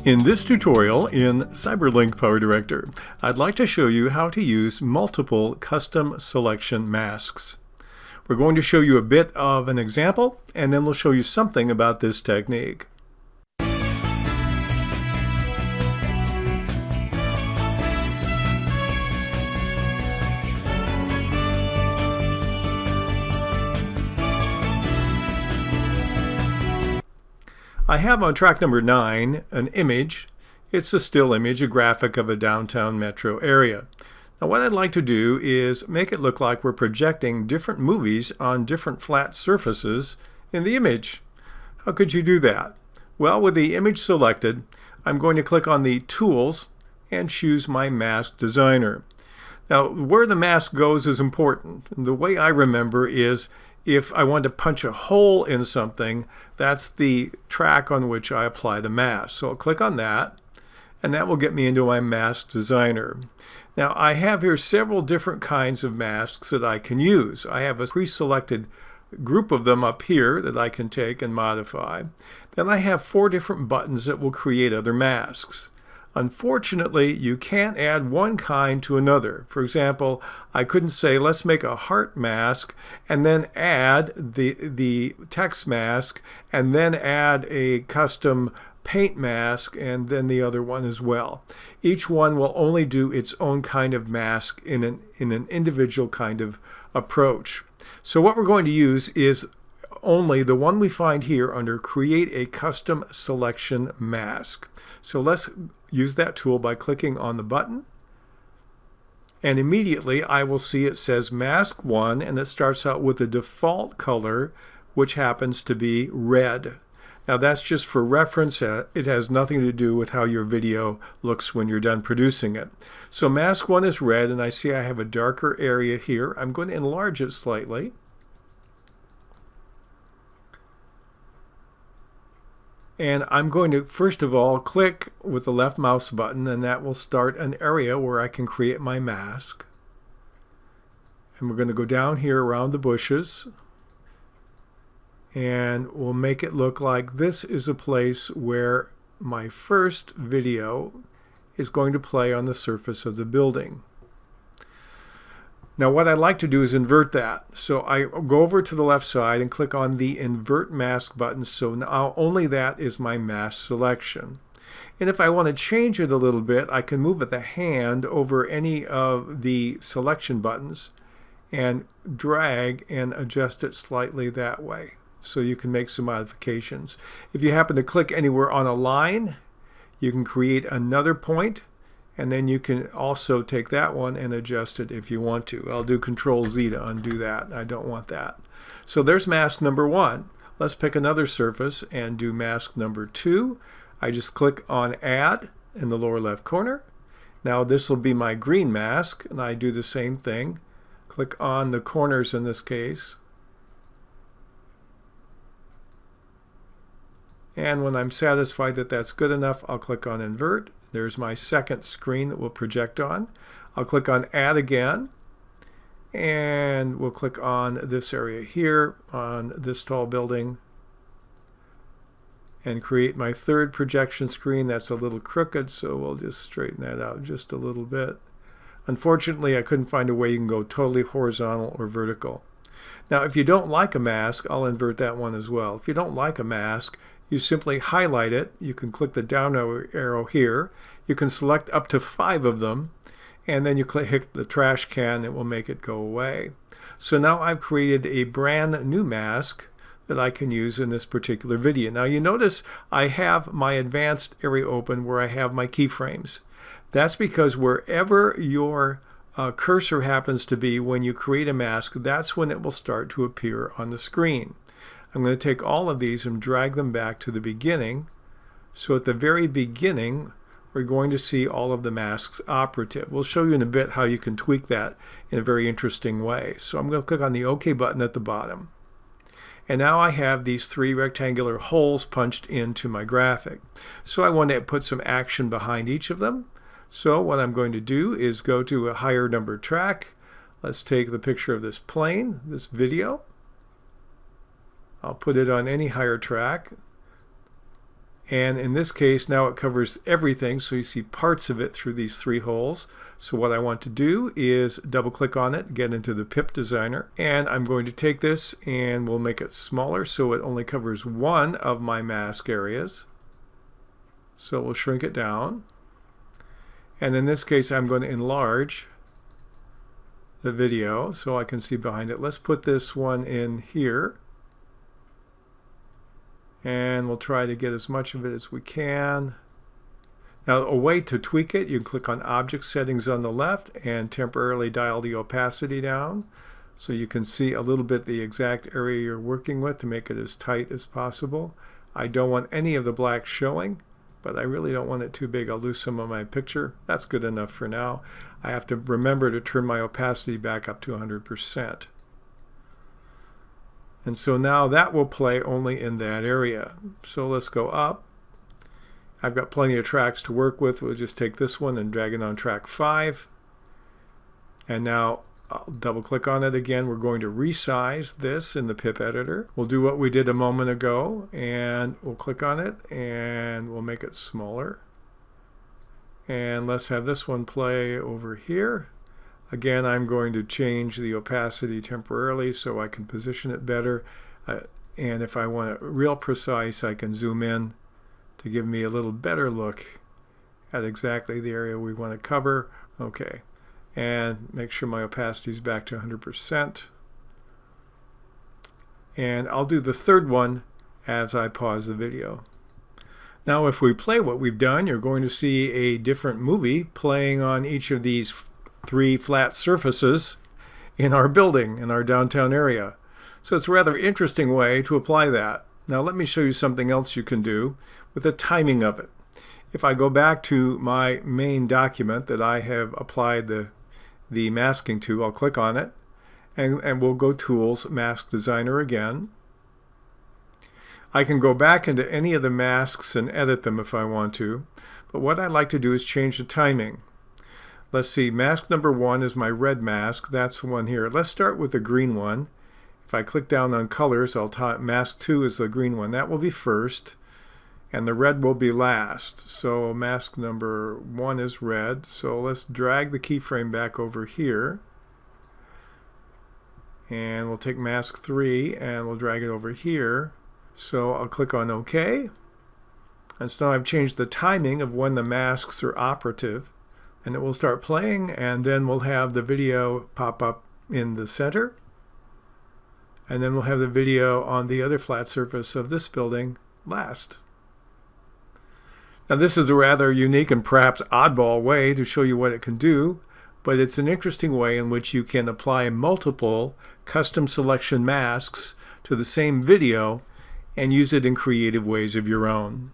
In this tutorial in CyberLink Power Director, I'd like to show you how to use multiple custom selection masks. We're going to show you a bit of an example, and then we'll show you something about this technique. I have on track number 9 an image. It's a still image, a graphic of a downtown metro area. Now what I'd like to do is make it look like we're projecting different movies on different flat surfaces in the image. How could you do that? Well, with the image selected, I'm going to click on the Tools and choose my Mask Designer. Now where the mask goes is important. The way I remember is if I want to punch a hole in something, that's the track on which I apply the mask. So I'll click on that, and that will get me into my Mask Designer. Now I have here several different kinds of masks that I can use. I have a pre-selected group of them up here that I can take and modify. Then I have 4 different buttons that will create other masks. Unfortunately, you can't add one kind to another. For example, I couldn't say, let's make a heart mask and then add the text mask and then add a custom paint mask and then the other one as well. Each one will only do its own kind of mask in an individual kind of approach. So what we're going to use is only the one we find here under Create a Custom Selection Mask. So let's use that tool by clicking on the button, and immediately I will see it says Mask 1, and it starts out with the default color, which happens to be red. Now that's just for reference. It has nothing to do with how your video looks when you're done producing it. So Mask 1 is red, and I see I have a darker area here. I'm going to enlarge it slightly. And I'm going to first of all click with the left mouse button, and that will start an area where I can create my mask. And we're going to go down here around the bushes, and we'll make it look like this is a place where my first video is going to play on the surface of the building. Now what I'd like to do is invert that. So I go over to the left side and click on the Invert Mask button. So now only that is my mask selection. And if I want to change it a little bit, I can move the hand over any of the selection buttons and drag and adjust it slightly that way. So you can make some modifications. If you happen to click anywhere on a line, you can create another point. And then you can also take that one and adjust it if you want to. I'll do Control Z to undo that. I don't want that. So there's mask number 1. Let's pick another surface and do mask number 2. I just click on Add in the lower left corner. Now this will be my green mask, and I do the same thing. Click on the corners in this case. And when I'm satisfied that that's good enough, I'll click on Invert. There's my second screen that we'll project on. I'll click on Add again, and we'll click on this area here on this tall building and create my third projection screen. That's a little crooked, so we'll just straighten that out just a little bit. Unfortunately, I couldn't find a way you can go totally horizontal or vertical. Now, if you don't like a mask, I'll invert that one as well. If you don't like a mask, you simply highlight it. You can click the down arrow here. You can select up to 5 of them, and then you hit the trash can. It will make it go away. So now I've created a brand new mask that I can use in this particular video. Now you notice I have my advanced area open where I have my keyframes. That's because wherever your cursor happens to be when you create a mask, that's when it will start to appear on the screen. I'm going to take all of these and drag them back to the beginning. So at the very beginning, we're going to see all of the masks operative. We'll show you in a bit how you can tweak that in a very interesting way. So I'm going to click on the OK button at the bottom. And now I have these 3 rectangular holes punched into my graphic. So I want to put some action behind each of them. So what I'm going to do is go to a higher number track. Let's take the picture of this plane, this video. I'll put it on any higher track. And in this case, now it covers everything, so you see parts of it through these 3 holes. So what I want to do is double click on it, get into the pip designer, and I'm going to take this and we'll make it smaller so it only covers one of my mask areas. So we'll shrink it down. And in this case, I'm going to enlarge the video so I can see behind it. Let's put this one in here. And we'll try to get as much of it as we can. Now, a way to tweak it, you can click on Object Settings on the left and temporarily dial the opacity down so you can see a little bit the exact area you're working with to make it as tight as possible. I don't want any of the black showing, but I really don't want it too big. I'll lose some of my picture. That's good enough for now. I have to remember to turn my opacity back up to 100%. And so now that will play only in that area. So let's go up. I've got plenty of tracks to work with. We'll just take this one and drag it on track 5. And now I'll double click on it again. We're going to resize this in the pip editor. We'll do what we did a moment ago, and we'll click on it and we'll make it smaller. And let's have this one play over here. Again, I'm going to change the opacity temporarily so I can position it better. And if I want it real precise, I can zoom in to give me a little better look at exactly the area we want to cover. Okay, and make sure my opacity is back to 100%. And I'll do the third one as I pause the video. Now if we play what we've done, you're going to see a different movie playing on each of these 3 flat surfaces in our building, in our downtown area. So it's a rather interesting way to apply that. Now let me show you something else you can do with the timing of it. If I go back to my main document that I have applied the masking to, I'll click on it and we'll go Tools, Mask Designer again. I can go back into any of the masks and edit them if I want to, but what I'd like to do is change the timing. Let's see, mask number 1 is my red mask. That's the one here. Let's start with the green one. If I click down on colors, mask 2 is the green one. That will be first, and the red will be last. So mask number 1 is red. So let's drag the keyframe back over here. And we'll take mask 3 and we'll drag it over here. So I'll click on OK. And so now I've changed the timing of when the masks are operative. And it will start playing, and then we'll have the video pop up in the center. And then we'll have the video on the other flat surface of this building last. Now this is a rather unique and perhaps oddball way to show you what it can do, but it's an interesting way in which you can apply multiple custom selection masks to the same video and use it in creative ways of your own.